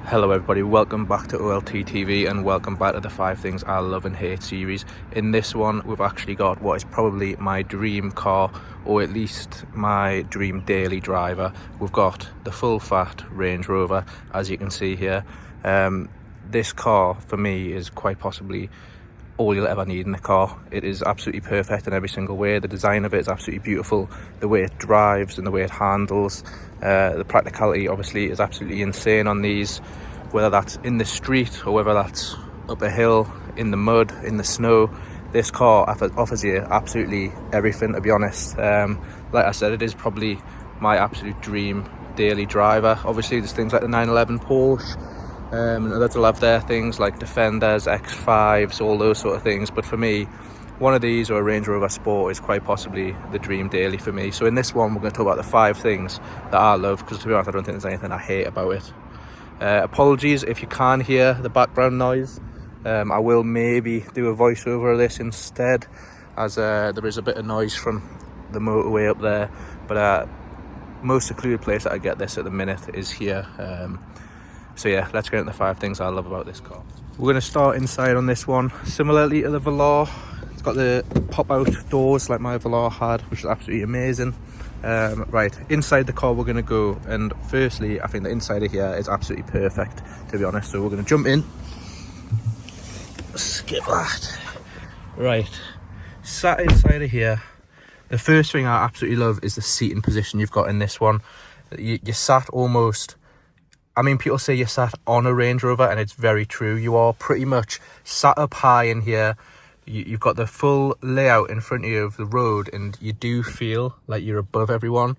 Hello everybody, welcome back to OLT TV and welcome back to the 5 Things I Love and Hate series. In this one we've actually got what is probably my dream car, or at least my dream daily driver. We've got the full fat Range Rover, as you can see here. This car for me is quite possibly all you'll ever need in a car. It is absolutely perfect in every single way. The design of it is absolutely beautiful, the way it drives and the way it handles. The practicality obviously is absolutely insane on these, whether that's in the street or whether that's up a hill, in the mud, in the snow. This car offers you absolutely everything, to be honest. Like I said, it is probably my absolute dream daily driver. Obviously there's things like the 911 Porsche, and others will have their things like Defenders, X5s, all those sort of things, but for me, one of these or a Range Rover Sport is quite possibly the dream daily for me. So in this one we're going to talk about the 5 things that I love, because to be honest I don't think there's anything I hate about it. Apologies if you can't hear the background noise. I will maybe do a voiceover of this instead, as there is a bit of noise from the motorway up there, but most secluded place that I get this at the minute is here. So yeah, let's get into the 5 things I love about this car. We're going to start inside on this one. Similarly to the Velar, it's got the pop-out doors like my Velar had, which is absolutely amazing. Right, inside the car we're going to go, and firstly I think the inside of here is absolutely perfect, to be honest. So we're going to jump in, skip that. Right, sat inside of here, the first thing I absolutely love is the seating position you've got in this one. You sat almost, I mean, people say you sat on a Range Rover, and it's very true. You are pretty much sat up high in here. You've got the full layout in front of you of the road, and you do feel like you're above everyone.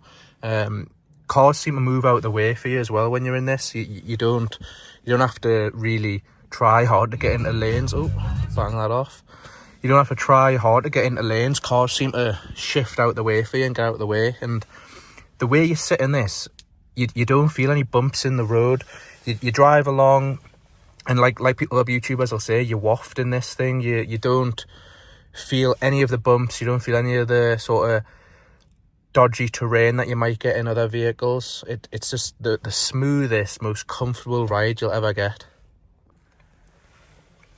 Cars seem to move out of the way for you as well when you're in this. You don't have to really try hard to get into lanes. Oh, bang that off. You don't have to try hard to get into lanes. Cars seem to shift out the way for you and get out of the way. And the way you sit in this, you don't feel any bumps in the road. You drive along, and like people, other YouTubers will say, you waft in this thing. You don't feel any of the bumps. You don't feel any of the sort of dodgy terrain that you might get in other vehicles. It's just the smoothest, most comfortable ride you'll ever get.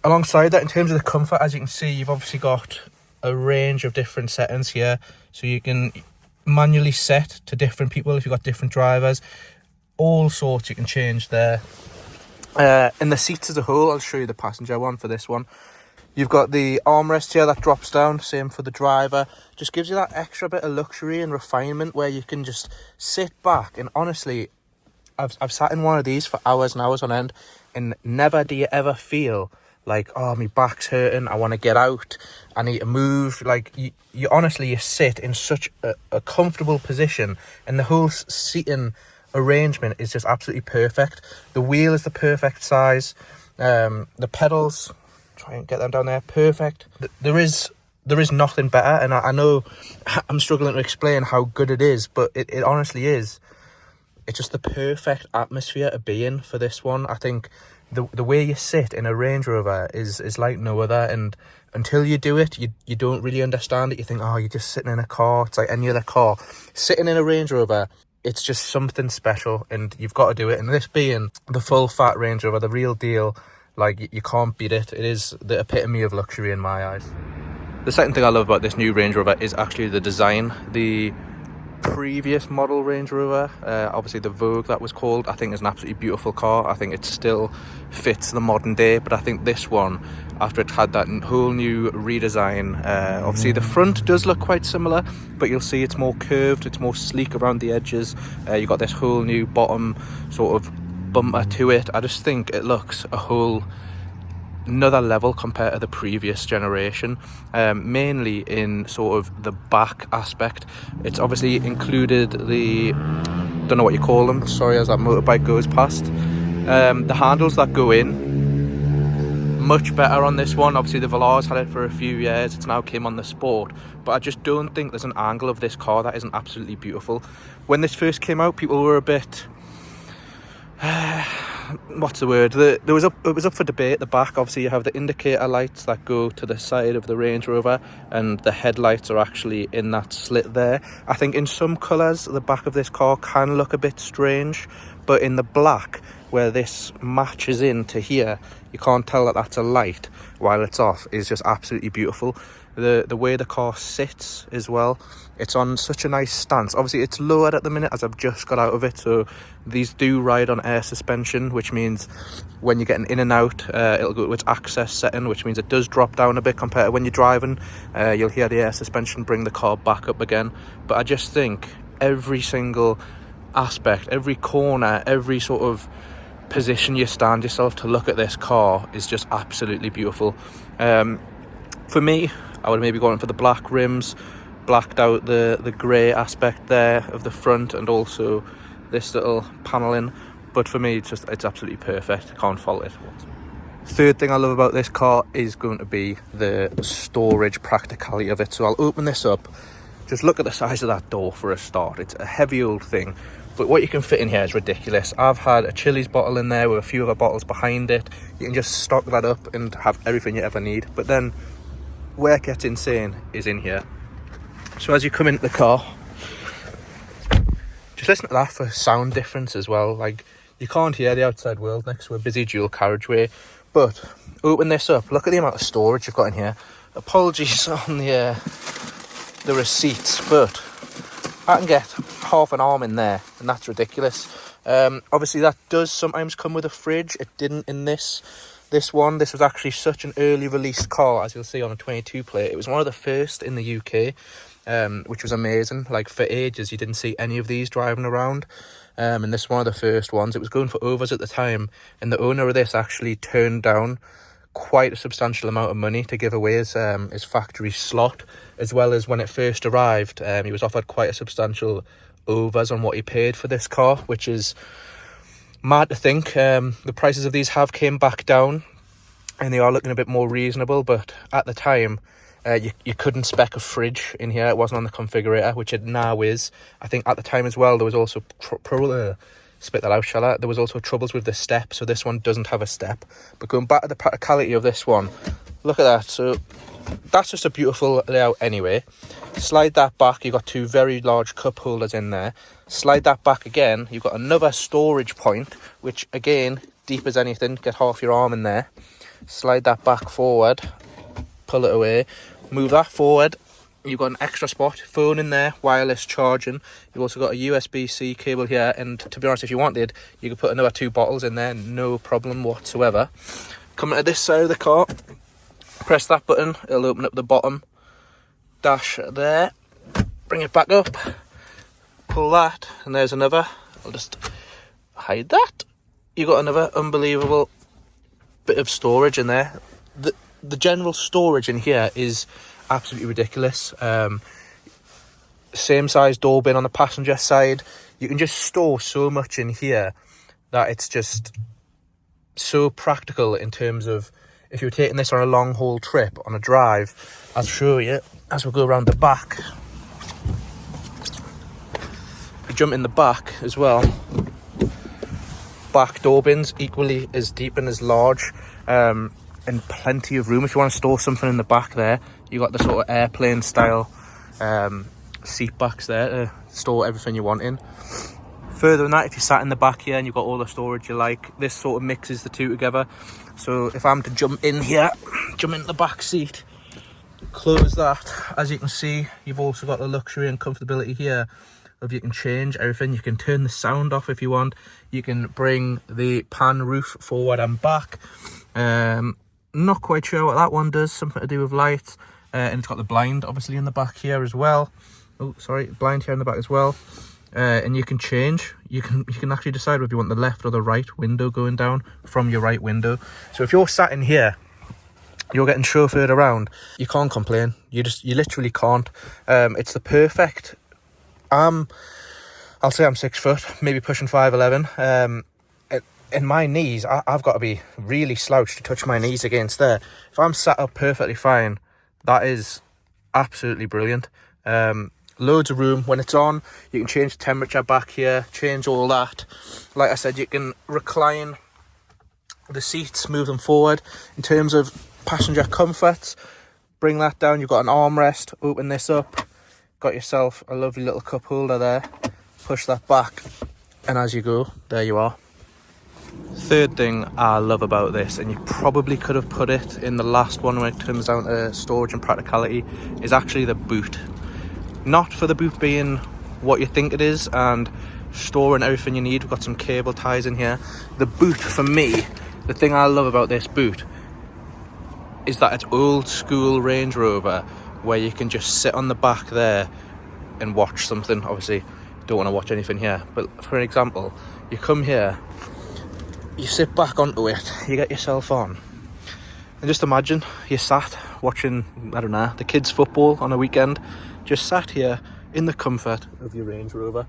Alongside that, in terms of the comfort, as you can see, you've obviously got a range of different settings here, so you can manually set to different people if you've got different drivers. All sorts you can change there. In the seats as a whole, I'll show you the passenger one for this one. You've got the armrest here that drops down, same for the driver. Just gives you that extra bit of luxury and refinement where you can just sit back. And honestly, I've sat in one of these for hours and hours on end, and never do you ever feel like, oh, my back's hurting, I want to get out, I need to move. Like, you honestly, you sit in such a comfortable position, and the whole seating arrangement is just absolutely perfect. The wheel is the perfect size. The pedals, try and get them down there, perfect. There is nothing better, and I know I'm struggling to explain how good it is, but it honestly is. It's just the perfect atmosphere to be in for this one. I think the way you sit in a Range Rover is like no other, and until you do it, you don't really understand it. You think, oh, you're just sitting in a car. It's like any other car. Sitting in a Range Rover, it's just something special, and you've got to do it. And this being the full fat Range Rover, the real deal, like, you can't beat it. It is the epitome of luxury in my eyes. The second thing I love about this new Range Rover is actually the design. The previous model Range Rover, obviously the Vogue that was called, I think is an absolutely beautiful car. I think it still fits the modern day, but I think this one, after it had that whole new redesign, obviously the front does look quite similar, but you'll see it's more curved, it's more sleek around the edges. You've got this whole new bottom sort of bumper to it. I just think it looks a whole another level compared to the previous generation, mainly in sort of the back aspect. It's obviously included the, don't know what you call them, sorry, as that motorbike goes past, the handles that go in, much better on this one. Obviously the Velar's had it for a few years, it's now came on the Sport, but I just don't think there's an angle of this car that isn't absolutely beautiful. When this first came out, people were a bit what's the word? It was up for debate at the back. Obviously you have the indicator lights that go to the side of the Range Rover, and the headlights are actually in that slit there. I think in some colours the back of this car can look a bit strange, but in the black where this matches into here, you can't tell that that's a light while it's off, is just absolutely beautiful. The way the car sits as well, it's on such a nice stance. Obviously it's lowered at the minute as I've just got out of it, so these do ride on air suspension, which means when you're getting in and out, it'll go to its access setting, which means it does drop down a bit compared to when you're driving. You'll hear the air suspension bring the car back up again. But I just think every single aspect, every corner, every sort of position you stand yourself to look at this car is just absolutely beautiful. For me, I would maybe go in for the black rims, blacked out the grey aspect there of the front, and also this little paneling. But for me, it's absolutely perfect. Can't fault it. Third thing I love about this car is going to be the storage practicality of it. So I'll open this up. Just look at the size of that door for a start. It's a heavy old thing, but what you can fit in here is ridiculous. I've had a Chili's bottle in there with a few other bottles behind it. You can just stock that up and have everything you ever need. But then where it gets insane is in here. So as you come into the car, just listen to that for sound difference as well. Like, you can't hear the outside world next to a busy dual carriageway. But open this up, look at the amount of storage you've got in here. Apologies on the receipts, but I can get half an arm in there, and that's ridiculous. Obviously that does sometimes come with a fridge. It didn't in this one. This was actually such an early released car, as you'll see on a 22 plate. It was one of the first in the UK, which was amazing. Like, for ages you didn't see any of these driving around, and this was one of the first ones. It was going for overs at the time, and the owner of this actually turned down quite a substantial amount of money to give away his factory slot, as well as when it first arrived, he was offered quite a substantial overs on what he paid for this car, which is mad to think. The prices of these have came back down and they are looking a bit more reasonable, but at the time you couldn't spec a fridge in here. It wasn't on the configurator, which it now is. I think at the time as well there was also spit that out, shall I? There was also troubles with the step, so this one doesn't have a step. But going back to the practicality of this one, look at that. So that's just a beautiful layout anyway. Slide that back, you've got two very large cup holders in there. Slide that back again, you've got another storage point, which again, deep as anything, get half your arm in there. Slide that back forward, pull it away, move that forward. You've got an extra spot, phone in there, wireless charging. You've also got a USB-C cable here, and to be honest, if you wanted, you could put another 2 bottles in there, no problem whatsoever. Coming to this side of the car, press that button, it'll open up the bottom dash there. Bring it back up, pull that, and there's another. I'll just hide that. You've got another unbelievable bit of storage in there. The general storage in here is absolutely ridiculous. Same size door bin on the passenger side. You can just store so much in here that it's just so practical in terms of if you're taking this on a long haul trip on a drive. I'll show you as we go around the back. If we jump in the back as well, back door bins equally as deep and as large, and plenty of room if you want to store something in the back there. You got the sort of airplane style seat backs there to store everything you want in. Further than that, if you sat in the back here and you've got all the storage you like, this sort of mixes the two together. So if I'm to jump in here, jump into the back seat, close that, as you can see, you've also got the luxury and comfortability here of you can change everything. You can turn the sound off if you want. You can bring the pan roof forward and back. Not quite sure what that one does, something to do with lights. And it's got the blind obviously in the back here as well. Oh, sorry, blind here in the back as well. And you can change. You can actually decide whether you want the left or the right window going down from your right window. So if you're sat in here, you're getting chauffeured around, you can't complain. You literally can't. It's the perfect. I'll say I'm 6 foot, maybe pushing 5'11". In my knees, I've got to be really slouched to touch my knees against there. If I'm sat up perfectly fine, that is absolutely brilliant. Loads of room. When it's on, you can change the temperature back here, change all that. Like I said, you can recline the seats, move them forward. In terms of passenger comfort, bring that down. You've got an armrest, open this up, got yourself a lovely little cup holder there, push that back, and as you go, there you are. Third thing I love about this, and you probably could have put it in the last one when it comes down to storage and practicality, is actually the boot. Not for the boot being what you think it is and storing everything you need. We've got some cable ties in here. The boot, for me, the thing I love about this boot is that it's old school Range Rover, where you can just sit on the back there and watch something. Obviously, don't want to watch anything here, but for an example, you come here, you sit back onto it, you get yourself on, and just imagine you're sat watching, I don't know, the kids' football on a weekend, just sat here in the comfort of your Range Rover.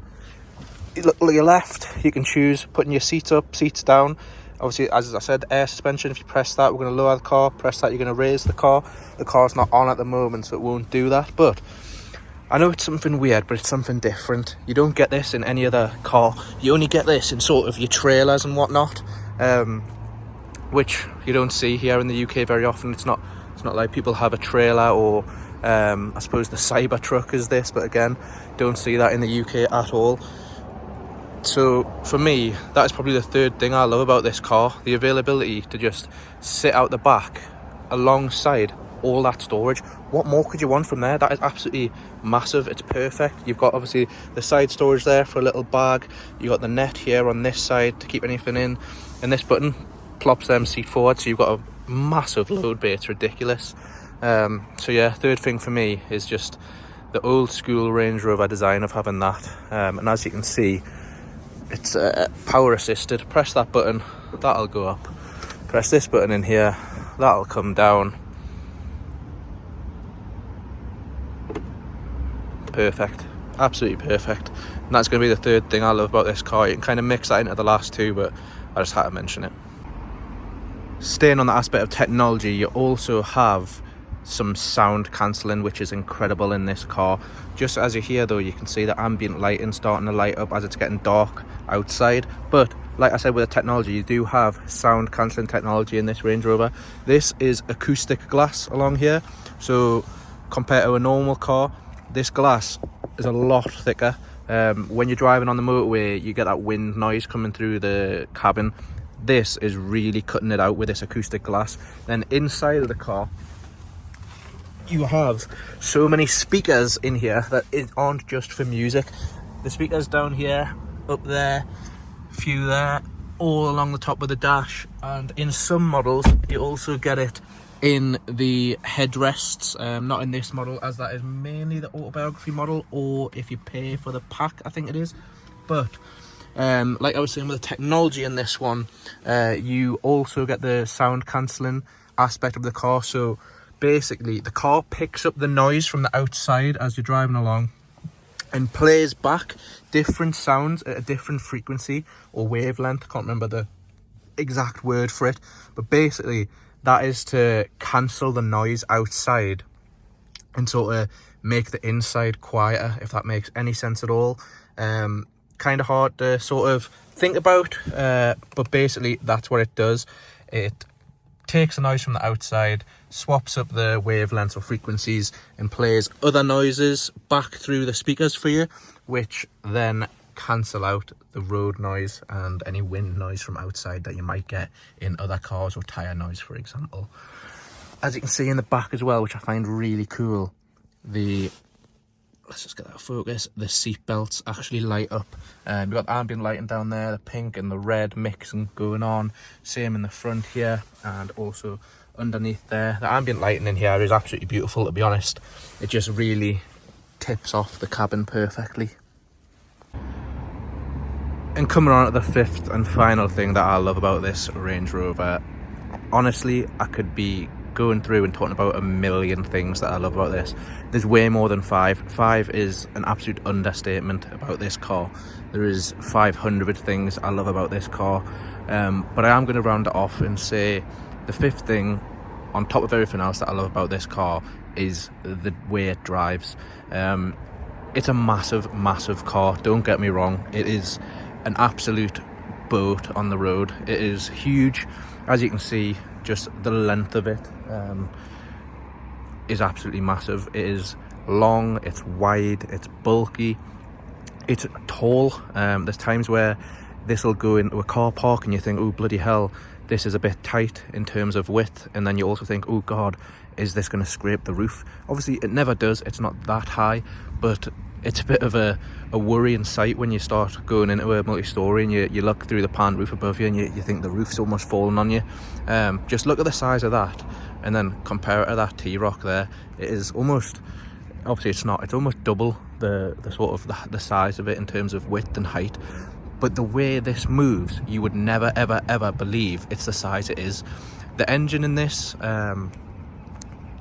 You look to your left, you can choose putting your seats up, seats down. Obviously, as I said, air suspension. If you press that, we're going to lower the car. Press that, you're going to raise the car. The car's not on at the moment, so it won't do that. But I know it's something weird, but it's something different. You don't get this in any other car. You only get this in sort of your trailers and whatnot, which you don't see here in the UK very often. It's not like people have a trailer, or I suppose the Cybertruck is this, but again, don't see that in the UK at all. So for me, that is probably the third thing I love about this car, the availability to just sit out the back alongside all that storage. What more could you want from there? That is absolutely massive. It's perfect. You've got obviously the side storage there for a little bag. You've got the net here on this side to keep anything in, and this button plops them seat forward, so you've got a massive load bay. It's ridiculous. So yeah, third thing for me is just the old school Range Rover design of having that, and as you can see, it's power assisted. Press that button, that'll go up. Press this button in here, that'll come down. Perfect, absolutely perfect. And that's going to be the third thing I love about this car. You can kind of mix that into the last two, but I just had to mention it. Staying on the aspect of technology, you also have some sound cancelling, which is incredible in this car. Just as you hear though, you can see the ambient lighting starting to light up as it's getting dark outside. But like I said, with the technology, you do have sound cancelling technology in this Range Rover. This is acoustic glass along here, so compared to a normal car, this glass is a lot thicker. When you're driving on the motorway, you get that wind noise coming through the cabin. This is really cutting it out with this acoustic glass. Then inside of the car, you have so many speakers in here that aren't just for music. The speakers down here, up there, few there, all along the top of the dash, and in some models you also get it in the headrests. Not in this model, as that is mainly the autobiography model, or if you pay for the pack, I think it is. But like I was saying, with the technology in this one, you also get the sound cancelling aspect of the car. So basically, the car picks up the noise from the outside as you're driving along and plays back different sounds at a different frequency or wavelength. I can't remember the exact word for it, but basically that is to cancel the noise outside and sort of make the inside quieter, if that makes any sense at all. Kind of hard to sort of think about, but basically that's what it does. It takes the noise from the outside, swaps up the wavelengths or frequencies, and plays other noises back through the speakers for you, which then cancel out the road noise and any wind noise from outside that you might get in other cars, or tyre noise, for example. As you can see in the back as well, which I find really cool, let's just get that focus, the seat belts actually light up. You've got ambient lighting down there, the pink and the red mixing going on. Same in the front here, and also underneath there. The ambient lighting in here is absolutely beautiful, to be honest. It just really tips off the cabin perfectly. And coming on to the fifth and final thing that I love about this Range Rover, honestly, I could be going through and talking about a million things that I love about this. There's way more than five. Five is an absolute understatement about this car. There is 500 things I love about this car, but I am going to round it off and say the fifth thing, on top of everything else that I love about this car, is the way it drives. It's a massive car, don't get me wrong. It is an absolute boat on the road. It is huge. As you can see, just the length of it is absolutely massive. It is long, it's wide, it's bulky, it's tall. There's times where this will go into a car park and you think, oh bloody hell, this is a bit tight in terms of width, and then you also think, oh god, is this going to scrape the roof? Obviously it never does, it's not that high, but it's a bit of a worrying sight when you start going into a multi-story and you look through the pan roof above you and you think the roof's almost falling on you. Just look at the size of that and then compare it to that T-Roc there. It is almost, obviously it's not, it's almost double the sort of the size of it in terms of width and height. But the way this moves, you would never ever ever believe it's the size it is. The engine in this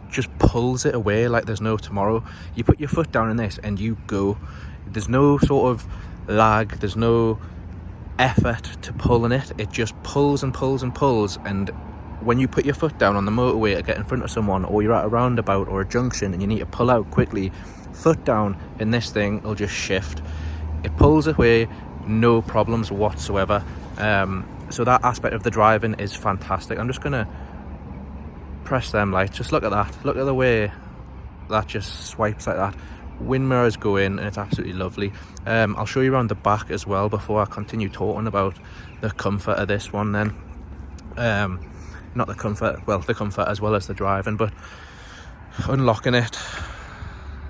just pulls it away like there's no tomorrow. You put your foot down in this and you go. There's no sort of lag, there's no effort to pulling it. It just pulls and pulls and pulls, and when you put your foot down on the motorway to get in front of someone, or you're at a roundabout or a junction and you need to pull out quickly, foot down in this thing will just shift. It pulls away, no problems whatsoever. So that aspect of the driving is fantastic. I'm just gonna press them lights. Just look at that, look at the way that just swipes like that. Wind mirrors go in and it's absolutely lovely. I'll show you around the back as well before I continue talking about the comfort of this one then. Not the comfort, well, the comfort as well as the driving, but unlocking it,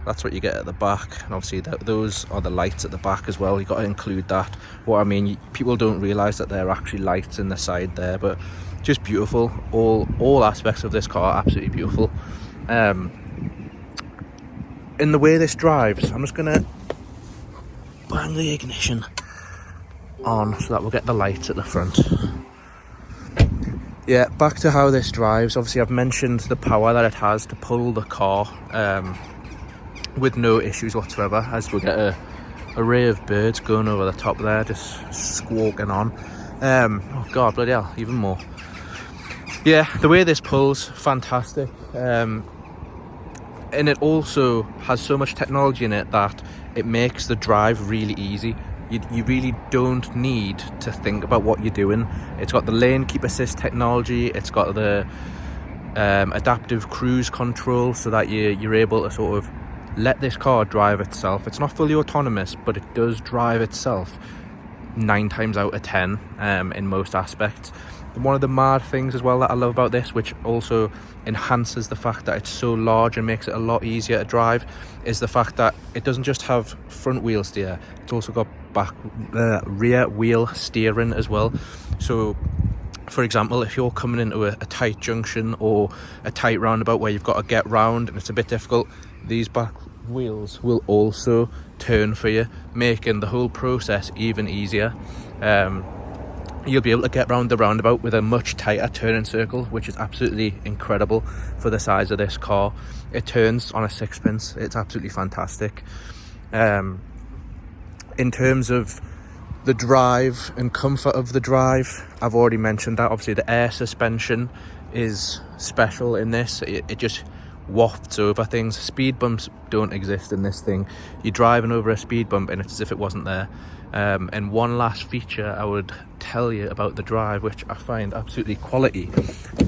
that's what you get at the back. And obviously those are the lights at the back as well. You got to include that. What I mean, people don't realize that there are actually lights in the side there, but just beautiful. All aspects of this car are absolutely beautiful. In the way this drives, I'm just gonna bang the ignition on so that we'll get the lights at the front. Yeah, back to how this drives. Obviously I've mentioned the power that it has to pull the car with no issues whatsoever, as we get a array of birds going over the top there, just squawking on. Oh god, bloody hell, even more. Yeah, the way this pulls, fantastic. And it also has so much technology in it that it makes the drive really easy. You really don't need to think about what you're doing. It's got the lane keep assist technology, it's got the adaptive cruise control, so that you're able to sort of let this car drive itself. It's not fully autonomous, but it does drive itself 9 times out of 10 in most aspects. One of the mad things as well that I love about this, which also enhances the fact that it's so large and makes it a lot easier to drive, is the fact that it doesn't just have front wheel steer, it's also got rear wheel steering as well. So for example, if you're coming into a tight junction or a tight roundabout where you've got to get round and it's a bit difficult, these back wheels will also turn for you, making the whole process even easier. You'll be able to get round the roundabout with a much tighter turning circle, which is absolutely incredible for the size of this car. It turns on a sixpence. It's absolutely fantastic. In terms of the drive and comfort of the drive, I've already mentioned that. Obviously the air suspension is special in this. It just wafts over things. Speed bumps don't exist in this thing. You're driving over a speed bump and it's as if it wasn't there. And one last feature I would tell you about the drive, which I find absolutely quality,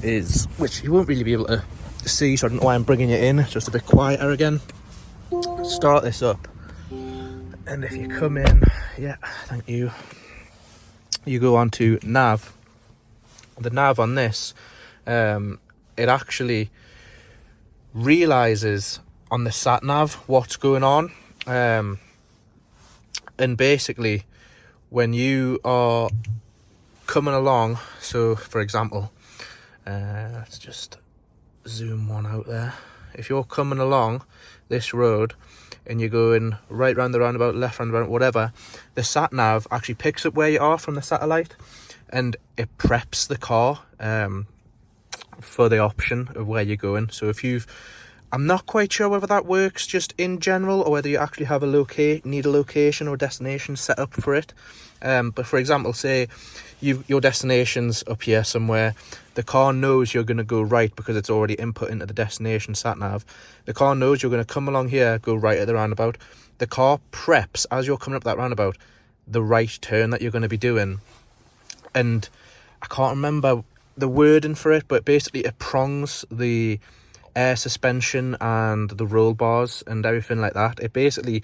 is, which you won't really be able to see, so I don't know why I'm bringing it in. It's just a bit quieter again. Start this up, and if you come in, yeah, thank you, you go on to nav. The nav on this, it actually realizes on the sat nav what's going on. And basically, when you are coming along, so for example, let's just zoom one out there. If you're coming along this road and you're going right round the roundabout, left roundabout, whatever, the sat nav actually picks up where you are from the satellite and it preps the car for the option of where you're going. So if I'm not quite sure whether that works just in general or whether you actually have need a location or destination set up for it. But for example, say your destination's up here somewhere, the car knows you're going to go right because it's already input into the destination sat nav. The car knows you're going to come along here, go right at the roundabout. The car preps, as you're coming up that roundabout, the right turn that you're going to be doing. And I can't remember the wording for it, but basically it prongs the air suspension and the roll bars and everything like that. It basically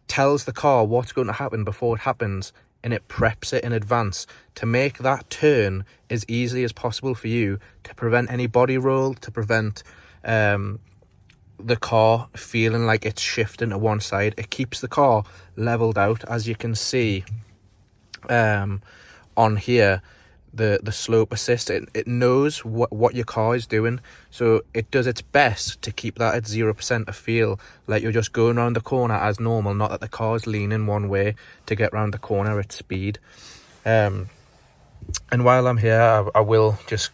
tells the car what's going to happen before it happens and it preps it in advance to make that turn as easily as possible for you, to prevent any body roll, to prevent the car feeling like it's shifting to one side. It keeps the car leveled out, as you can see on here. The slope assist, it knows what your car is doing, so it does its best to keep that at 0%, to feel like you're just going around the corner as normal, not that the car is leaning one way to get around the corner at speed. And while I'm here, I will just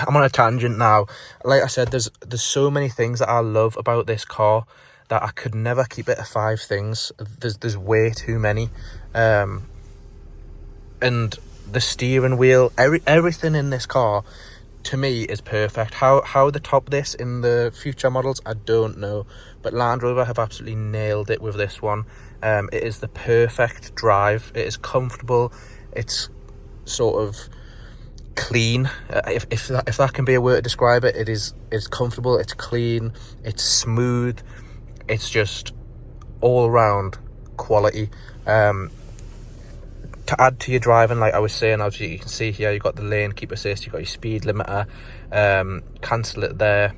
I'm on a tangent now. Like I said, there's so many things that I love about this car that I could never keep it to 5 things. There's way too many. And the steering wheel, everything in this car to me is perfect. How they top this in the future models, I don't know, but Land Rover have absolutely nailed it with this one. It is the perfect drive. It is comfortable. It's sort of clean, if that can be a word to describe it. It's comfortable, it's clean, it's smooth, it's just all round quality. To add to your driving, like I was saying, obviously you can see here you've got the lane keep assist, you've got your speed limiter, cancel it there.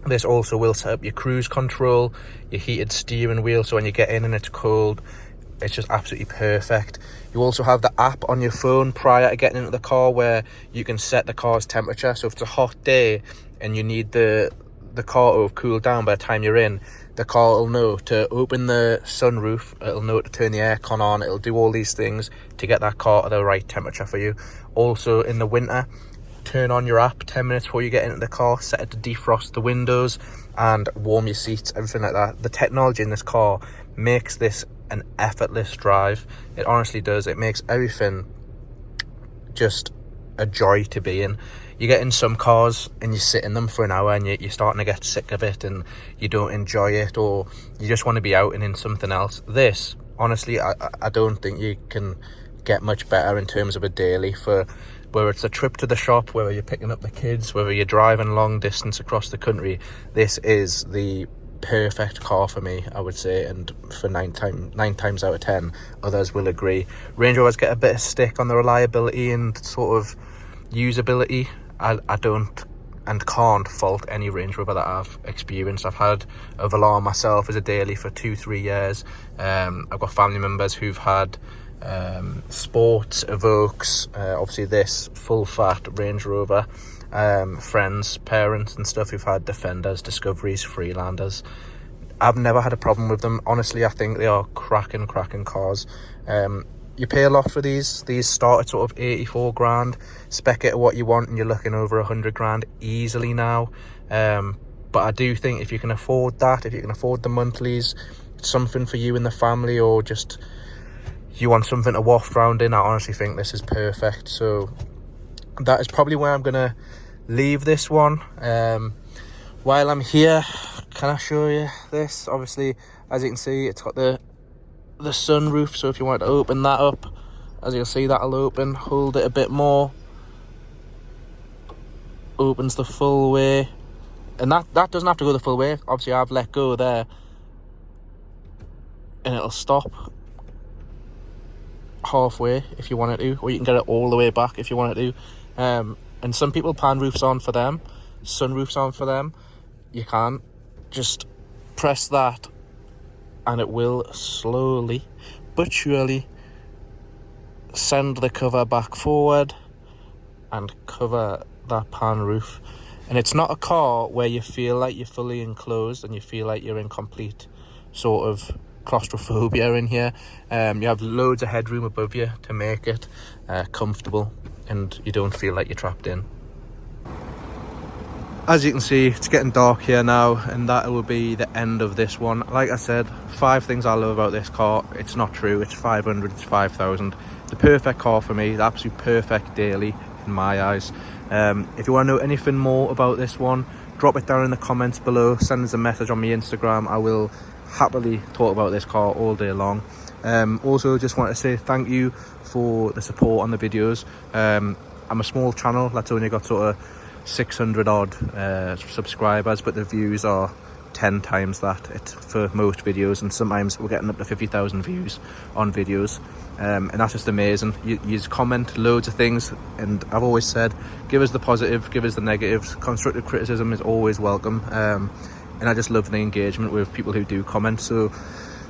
This also will set up your cruise control, your heated steering wheel, so when you get in and it's cold, it's just absolutely perfect. You also have the app on your phone prior to getting into the car where you can set the car's temperature. So if it's a hot day and you need the car to have cooled down by the time you're in, the car will know to open the sunroof, it'll know to turn the aircon on, it'll do all these things to get that car to the right temperature for you. Also in the winter, turn on your app 10 minutes before you get into the car, set it to defrost the windows and warm your seats, everything like that. The technology in this car makes this an effortless drive. It honestly does. It makes everything just a joy to be in. You get in some cars and you sit in them for an hour and you're starting to get sick of it and you don't enjoy it, or you just want to be out and in something else. This, honestly, I don't think you can get much better in terms of a daily, for whether it's a trip to the shop, whether you're picking up the kids, whether you're driving long distance across the country. This is the perfect car for me, I would say, and for 9 times out of 10 others will agree. Range Rovers get a bit of stick on the reliability and sort of usability. I don't and can't fault any Range Rover that I've experienced. I've had a Velar myself as a daily for 2-3 years. I've got family members who've had sports, Evokes, obviously this full fat Range Rover, friends, parents and stuff who've had Defenders, Discoveries, Freelanders. I've never had a problem with them. Honestly, I think they are cracking cars. You pay a lot for these start at sort of 84 grand, spec it at what you want and you're looking over 100 grand easily now. But I do think if you can afford that, if you can afford the monthlies, something for you and the family, or just you want something to waft around in, I honestly think this is perfect. So that is probably where I'm gonna leave this one. While I'm here, can I show you this? Obviously, as you can see, it's got the sunroof, so if you want to open that up, as you'll see, that'll open. Hold it a bit more, opens the full way, and that doesn't have to go the full way. Obviously I've let go there and it'll stop halfway if you want it to, or you can get it all the way back if you want it to. And some people pan roofs on for them, sunroofs on for them. You can just press that and it will slowly but surely send the cover back forward and cover that pan roof. And it's not a car where you feel like you're fully enclosed and you feel like you're in complete sort of claustrophobia in here. You have loads of headroom above you to make it comfortable, and you don't feel like you're trapped in. As you can see, it's getting dark here now, and that will be the end of this one. Like I said, 5 things I love about this car. It's not true, it's 500, it's 5,000. The perfect car for me, the absolute perfect daily in my eyes. If you want to know anything more about this one, drop it down in the comments below, send us a message on my Instagram. I will happily talk about this car all day long. Also, just want to say thank you for the support on the videos. I'm a small channel that's only got sort of 600 odd subscribers, but the views are 10 times that for most videos, and sometimes we're getting up to 50,000 views on videos, and that's just amazing. You just comment loads of things, and I've always said, give us the positive, give us the negatives. Constructive criticism is always welcome, and I just love the engagement with people who do comment. So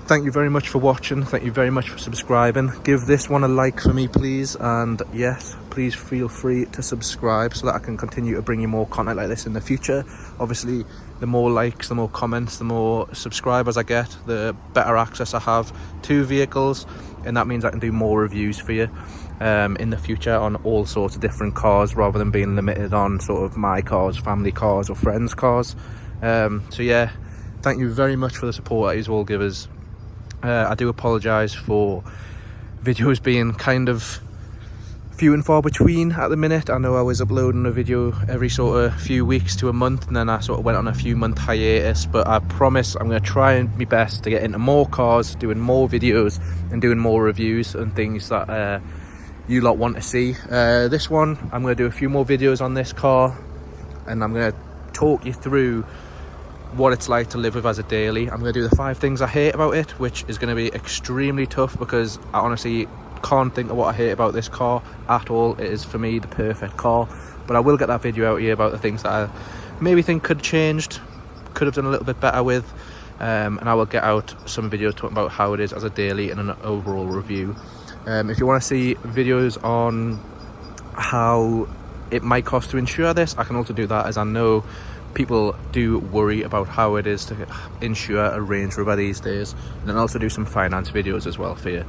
thank you very much for watching, thank you very much for subscribing. Give this one a like for me, please, and yes, please feel free to subscribe so that I can continue to bring you more content like this in the future. Obviously, the more likes, the more comments, the more subscribers I get, the better access I have to vehicles, and that means I can do more reviews for you in the future on all sorts of different cars, rather than being limited on sort of my cars, family cars or friends' cars. So yeah, thank you very much for the support that you all give us. I do apologise for videos being kind of few and far between at the minute. I know I was uploading a video every sort of few weeks to a month, and then I sort of went on a few month hiatus, but I promise I'm going to try my best to get into more cars, doing more videos and doing more reviews and things that you lot want to see. This one, I'm going to do a few more videos on this car, and I'm going to talk you through what it's like to live with as a daily. I'm going to do the 5 things I hate about it, which is going to be extremely tough because I honestly can't think of what I hate about this car at all. It is for me the perfect car, but I will get that video out here about the things that I maybe think could have changed, could have done a little bit better with, and I will get out some videos talking about how it is as a daily and an overall review. If you want to see videos on how it might cost to insure this, I can also do that, as I know people do worry about how it is to insure a Range Rover these days, and then also do some finance videos as well for you.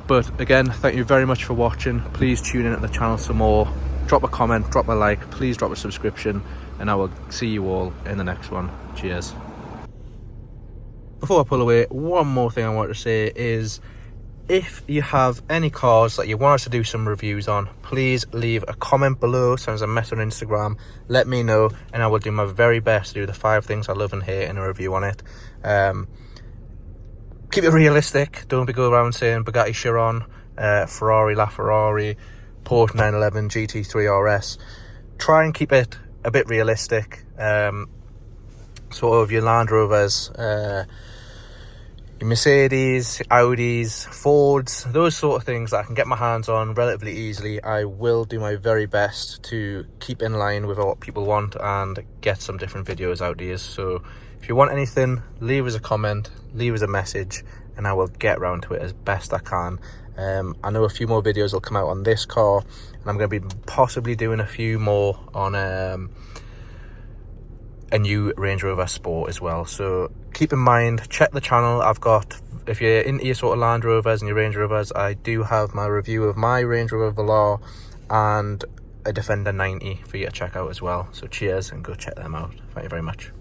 But again, thank you very much for watching. Please tune in at the channel some more, drop a comment, drop a like, please drop a subscription, and I will see you all in the next one. Cheers. Before I pull away, one more thing I want to say is, if you have any cars that you want us to do some reviews on, please leave a comment below, send us a message on Instagram, let me know, and I will do my very best to do the 5 things I love and hate in a review on it. Keep it realistic, don't be going around saying Bugatti Chiron, Ferrari LaFerrari, Porsche 911 GT3 RS. Try and keep it a bit realistic, sort of your Land Rovers, your Mercedes, Audis, Fords, those sort of things that I can get my hands on relatively easily. I will do my very best to keep in line with what people want and get some different videos out here. So if you want anything, leave us a comment, leave us a message, and I will get around to it as best I can. I know a few more videos will come out on this car, and I'm going to be possibly doing a few more on a new Range Rover Sport as well. So keep in mind, check the channel. I've got, if you're into your sort of Land Rovers and your Range Rovers, I do have my review of my Range Rover Velar and a Defender 90 for you to check out as well. So cheers, and go check them out. Thank you very much.